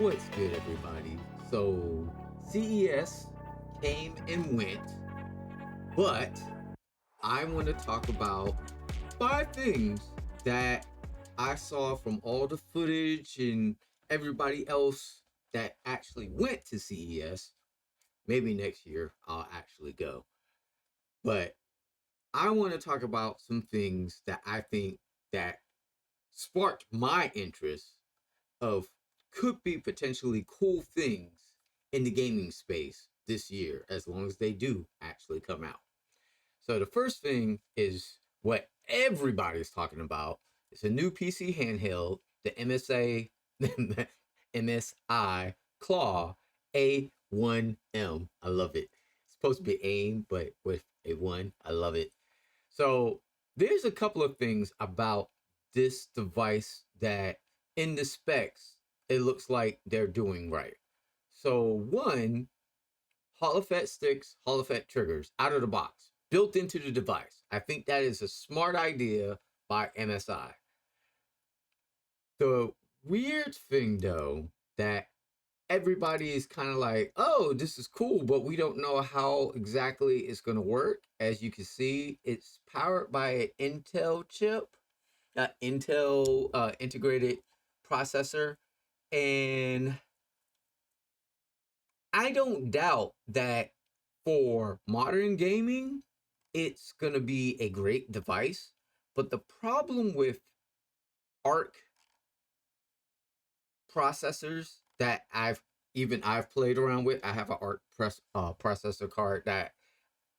What's good, everybody? So, CES came and went, but I want to talk about 5 things that I saw from all the footage and everybody else that actually went to CES. Maybe next year I'll actually go. But I want to talk about some things that I think that sparked my interest of could be potentially cool things in the gaming space this year, as long as they do actually come out. So the first thing is what everybody's talking about. It's a new PC handheld, the MSI Claw A1m. I love it. It's supposed to be AIM, but with a 1. I love it. So there's a couple of things about this device that in the specs, it looks like they're doing right. So one, Hall effect sticks, Hall effect triggers out of the box, built into the device. I think that is a smart idea by MSI. The weird thing though, that everybody is kind of like, oh, this is cool, but we don't know how exactly it's going to work. As you can see, it's powered by an Intel chip, Intel integrated processor. And I don't doubt that for modern gaming, it's going to be a great device. But the problem with ARC processors that I've played around with, I have an ARC processor card that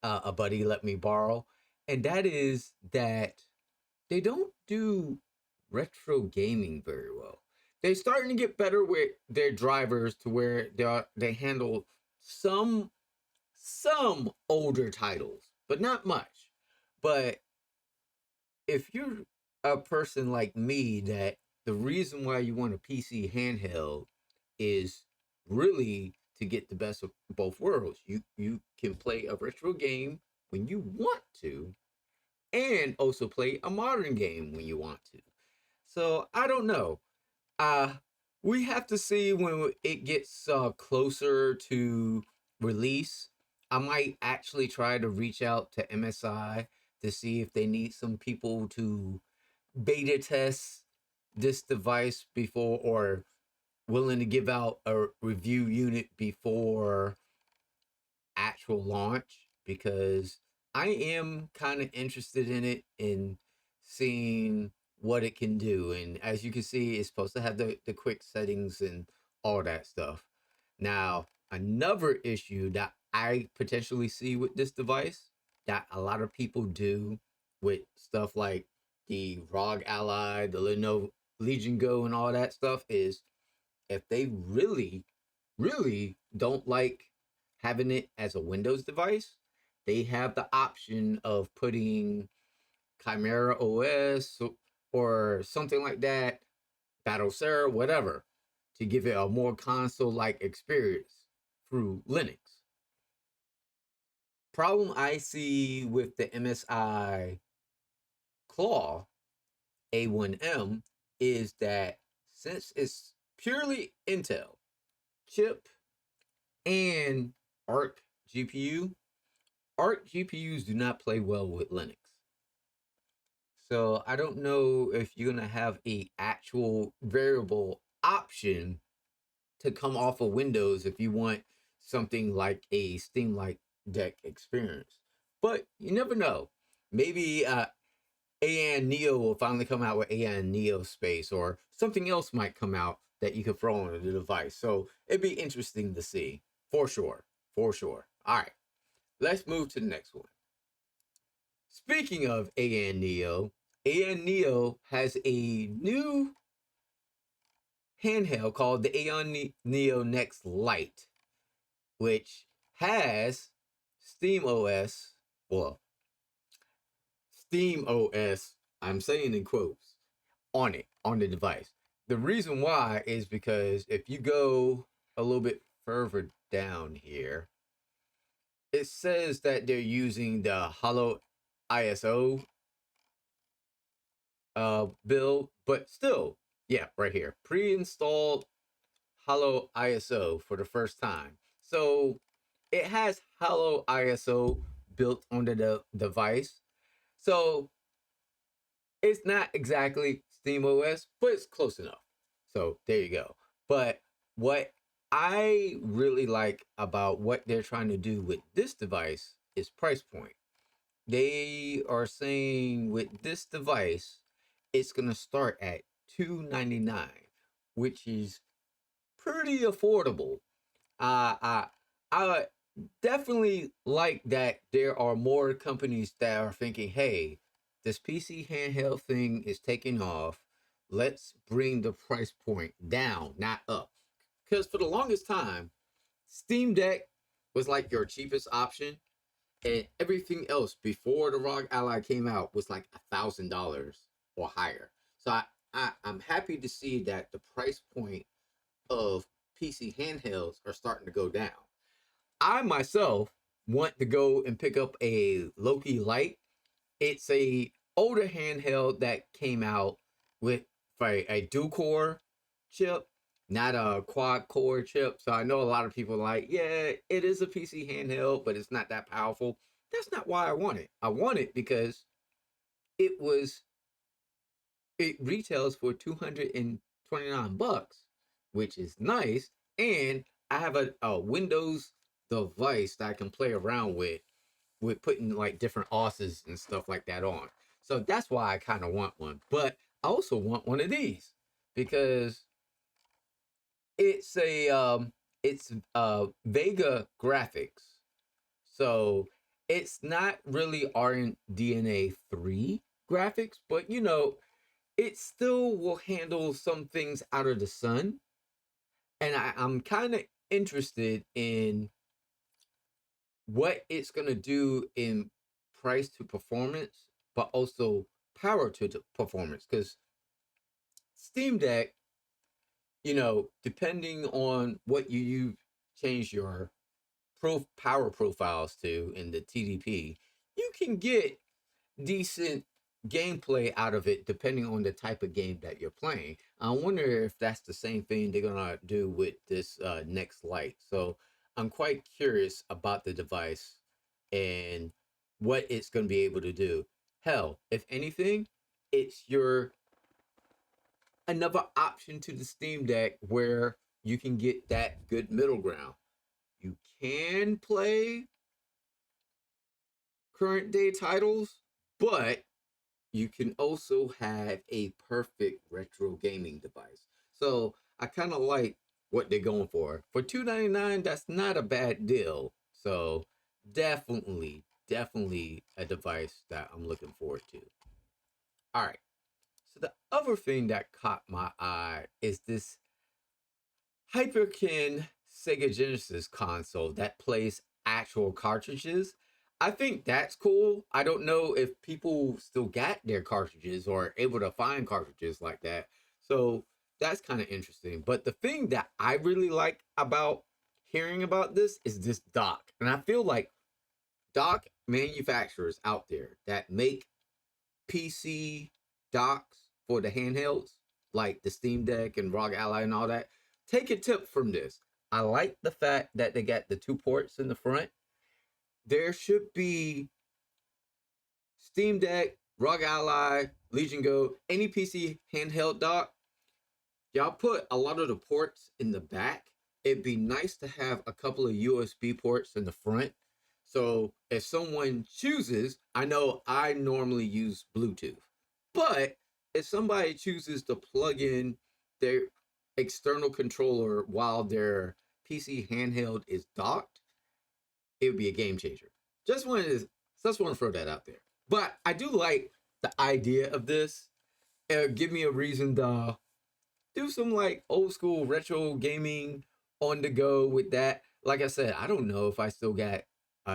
a buddy let me borrow, and that is that they don't do retro gaming very well. They're starting to get better with their drivers to where they handle some older titles, but not much. But if you're a person like me, that the reason why you want a PC handheld is really to get the best of both worlds. You can play a retro game when you want to, and also play a modern game when you want to. So I don't know. Uh we have to see when it gets closer to release. I might actually try to reach out to MSI to see if they need some people to beta test this device before, or willing to give out a review unit before actual launch, because I am kind of interested in it, in seeing what it can do. And as you can see, it's supposed to have the quick settings and all that stuff. Now, another issue that I potentially see with this device that a lot of people do with stuff like the ROG Ally, the Lenovo Legion Go, and all that stuff is, if they really don't like having it as a Windows device, they have the option of putting Chimera OS or something like that, Battlesera, whatever, to give it a more console-like experience through Linux. Problem I see with the MSI Claw A1m is that since it's purely Intel chip and ARC GPU, ARC GPUs do not play well with Linux. So I don't know if you're gonna have a actual variable option to come off of Windows if you want something like a Steam-like deck experience. But you never know. Maybe Ayaneo will finally come out with Ayaneo Space, or something else might come out that you can throw on the device. So it'd be interesting to see, for sure, for sure. All right, let's move to the next one. Speaking of Ayaneo, Ayaneo has a new handheld called the Ayaneo Next LITE, which has Steam OS, well, Steam OS, I'm saying in quotes, on it, on the device. The reason why is because if you go a little bit further down here, it says that they're using the Hollow ISO build, but still, yeah, right here, pre-installed hollow ISO for the first time. So it has hollow ISO built onto the device. So it's not exactly Steam OS, but it's close enough. So there you go. But what I really like about what they're trying to do with this device is price point. They are saying with this device, it's gonna start at $299, which is pretty affordable. I I definitely like that there are more companies that are thinking, hey, this PC handheld thing is taking off. Let's bring the price point down, not up. Because for the longest time, Steam Deck was like your cheapest option, and everything else before the ROG Ally came out was like $1,000 or higher. So I'm happy to see that the price point of PC handhelds are starting to go down. I myself want to go and pick up a Loki LITE. It's a older handheld that came out with a dual core chip, not a quad core chip. So I know a lot of people are like, yeah, it is a PC handheld, but it's not that powerful. That's not why I want it. I want it because it was it retails for $229, which is nice. And I have a Windows device that I can play around with putting like different OSs and stuff like that on. So that's why I kind of want one. But I also want one of these because it's a Vega graphics. So it's not really RDNA 3 graphics, but it still will handle some things out of the sun. And I'm kind of interested in what it's going to do in price to performance, but also power to performance. Because Steam Deck, depending on what you change your power profiles to in the TDP, you can get decent gameplay out of it depending on the type of game that you're playing. I wonder if that's the same thing they're gonna do with this next LITE. So I'm quite curious about the device and what it's gonna be able to do. Hell, if anything, it's your another option to the Steam Deck where you can get that good middle ground. You can play current day titles, but you can also have a perfect retro gaming device. So I kind of like what they're going for. For $299, that's not a bad deal. So definitely a device that I'm looking forward to. All right. So the other thing that caught my eye is this Hyperkin Sega Genesis console that plays actual cartridges. I think that's cool. I don't know if people still got their cartridges or are able to find cartridges like that. So that's kind of interesting. But the thing that I really like about hearing about this is this dock. And I feel like dock manufacturers out there that make PC docks for the handhelds, like the Steam Deck and ROG Ally and all that, take a tip from this. I like the fact that they got the two ports in the front. There should be Steam Deck, ROG Ally, Legion Go, any PC handheld dock. Y'all put a lot of the ports in the back. It'd be nice to have a couple of USB ports in the front. So if someone chooses, I know I normally use Bluetooth, but if somebody chooses to plug in their external controller while their PC handheld is docked, it would be a game changer. Just want to throw that out there. But I do like the idea of this. Give me a reason to do some like old school retro gaming on the go with that. Like I said, I don't know if I still got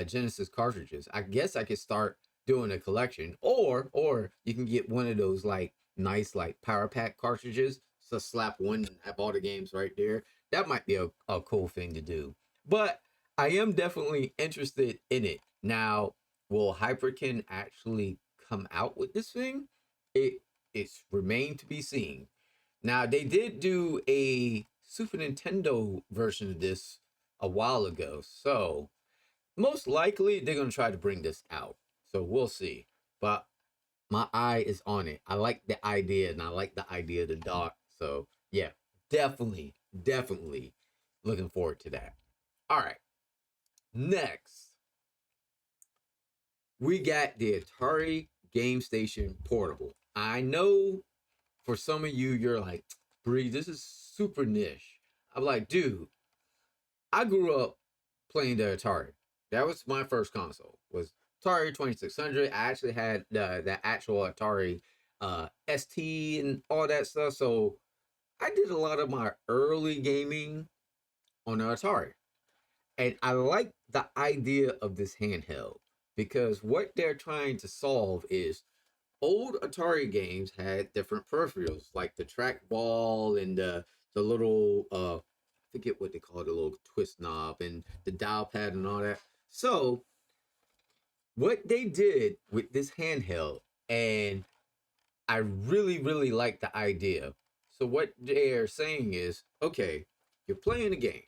Genesis cartridges. I guess I could start doing a collection, or you can get one of those like nice like power pack cartridges. So slap one and have all the games right there. That might be a cool thing to do. But I am definitely interested in it. Now, will Hyperkin actually come out with this thing? It's remained to be seen. Now they did do a Super Nintendo version of this a while ago. So most likely they're gonna try to bring this out. So we'll see. But my eye is on it. I like the idea, and I like the idea of the dock. So yeah, definitely looking forward to that. All right, next we got the Atari GameStation Portable. I know for some of you, you're like, Bree, this is super niche. I'm like, dude, I grew up playing the Atari. That was my first console. Was Atari 2600. I actually had the actual Atari ST and all that stuff. So I did a lot of my early gaming on the Atari. And I like the idea of this handheld because what they're trying to solve is old Atari games had different peripherals, like the trackball and the little I forget what they call it, the little twist knob and the dial pad and all that. So what they did with this handheld, and I really like the idea. So what they're saying is, okay, you're playing a game.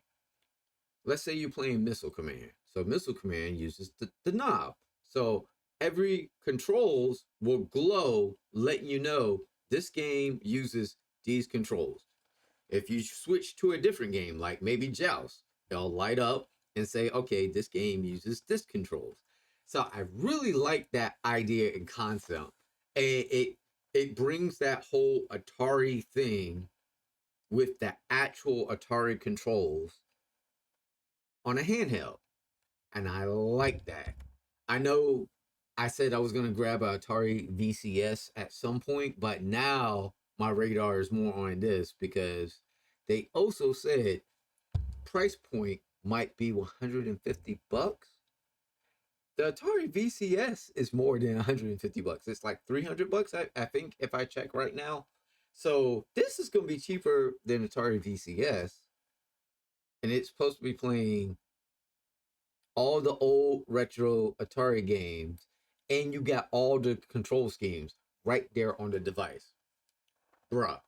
Let's say you're playing Missile Command. So Missile Command uses the knob. So every controls will glow, letting you know this game uses these controls. If you switch to a different game, like maybe Joust, it'll light up and say, okay, this game uses this controls. So I really like that idea and concept. It brings that whole Atari thing with the actual Atari controls on a handheld. And I like that. I know I said I was going to grab a Atari VCS at some point, but now my radar is more on this because they also said price point might be 150 bucks. The Atari VCS is more than 150 bucks. It's like 300 bucks, I think, if I check right now. So this is going to be cheaper than Atari VCS. And it's supposed to be playing all the old retro Atari games, and you got all the control schemes right there on the device. Bruh,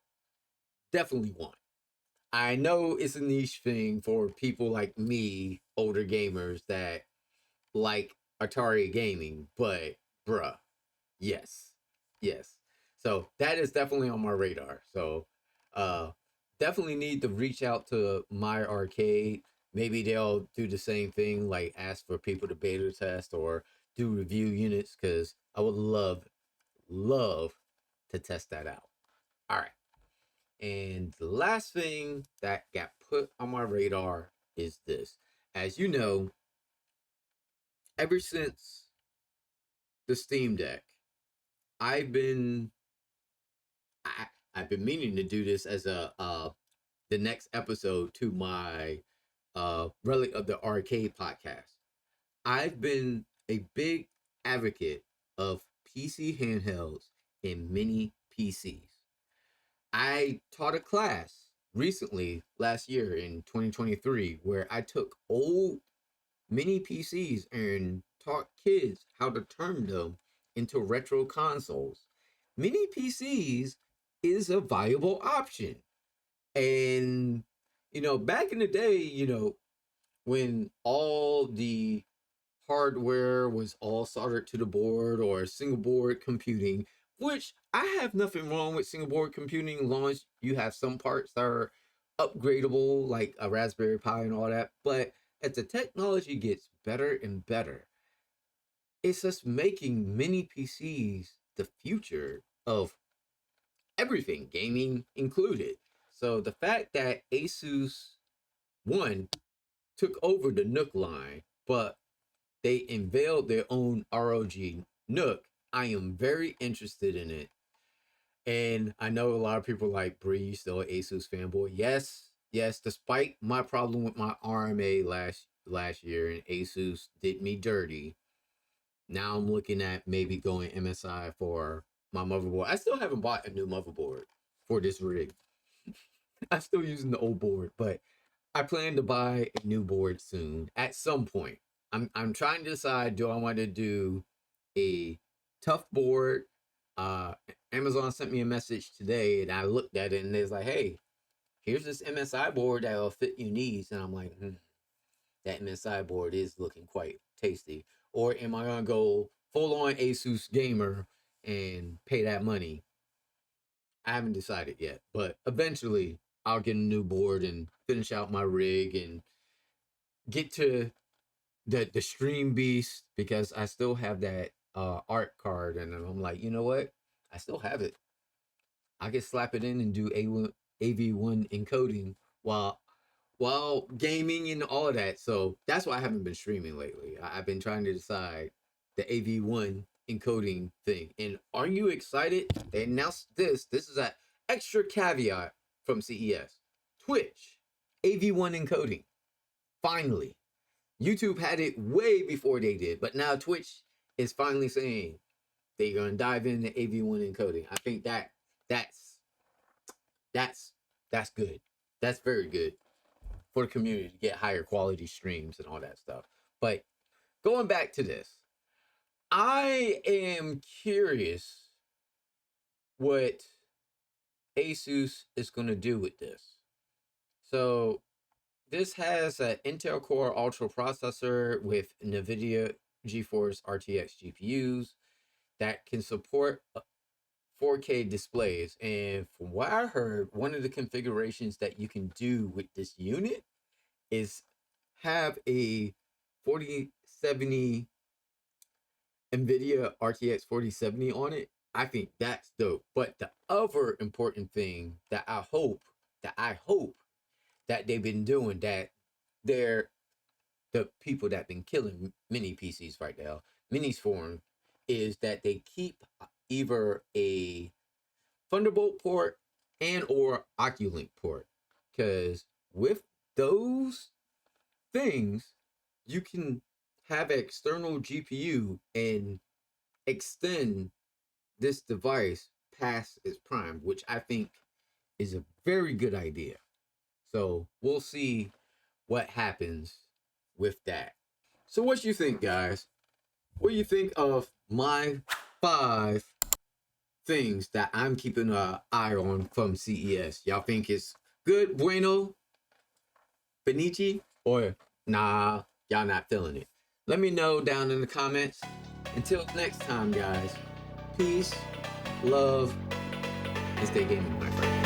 definitely want. I know it's a niche thing for people like me, older gamers that like Atari gaming, but bruh, yes, yes. So that is definitely on my radar. So uh definitely need to reach out to my arcade. Maybe they'll do the same thing, like ask for people to beta test or do review units, because I would love to test that out. All right. And the last thing that got put on my radar is this. As you know, ever since the Steam Deck, I've been I, I've been meaning to do this as a the next episode to my Relic of the Arcade podcast. I've been a big advocate of PC handhelds and mini PCs. I taught a class recently last year in 2023 where I took old mini PCs and taught kids how to turn them into retro consoles. Mini PCs is a viable option. And, back in the day, when all the hardware was all soldered to the board or single board computing, which I have nothing wrong with single board computing as long as you have some parts that are upgradable, like a Raspberry Pi and all that. But as the technology gets better and better, it's just making mini PCs the future of everything, gaming included. So the fact that Asus, one, took over the NUC line, but they unveiled their own ROG NUC. I am very interested in it. And I know a lot of people like, Bree, you still an Asus fanboy. Yes, despite my problem with my RMA last year and Asus did me dirty. Now I'm looking at maybe going MSI for my motherboard. I still haven't bought a new motherboard for this rig. I'm still using the old board, but I plan to buy a new board soon at some point. I'm trying to decide, do I want to do a tough board? Uh Amazon sent me a message today and I looked at it and it's like, hey, here's this MSI board that will fit your needs. And I'm like, that MSI board is looking quite tasty. Or am I gonna go full on Asus gamer and pay that money? I haven't decided yet, but eventually I'll get a new board and finish out my rig and get to the stream beast, because I still have that art card, and I'm like, you know what? I still have it. I can slap it in and do AV1 encoding while gaming and all of that. So that's why I haven't been streaming lately. I've been trying to decide the AV1 encoding thing. And are you excited? They announced this. This is an extra caveat from CES. Twitch, AV1 encoding. Finally. YouTube had it way before they did, but now Twitch is finally saying they're gonna dive into AV1 encoding. I think that's that's good. That's very good for the community to get higher quality streams and all that stuff. But going back to this, I am curious what Asus is going to do with this. So this has an Intel Core Ultra processor with NVIDIA GeForce RTX GPUs that can support 4K displays. And from what I heard, one of the configurations that you can do with this unit is have a 4070 NVIDIA RTX 4070 on it. I think that's dope. But the other important thing that I hope that they've been doing, that they're the people that been killing mini PCs right now, minis for them, is that they keep either a Thunderbolt port and or Oculink port. Because with those things, you can have an external GPU and extend this device past its prime, which I think is a very good idea. So we'll see what happens with that. So what you think, guys? What do you think of my 5 things that I'm keeping an eye on from CES? Y'all think it's good, bueno, benici, or nah, y'all not feeling it? Let me know down in the comments. Until next time, guys, peace, love, and stay gaming, my friends.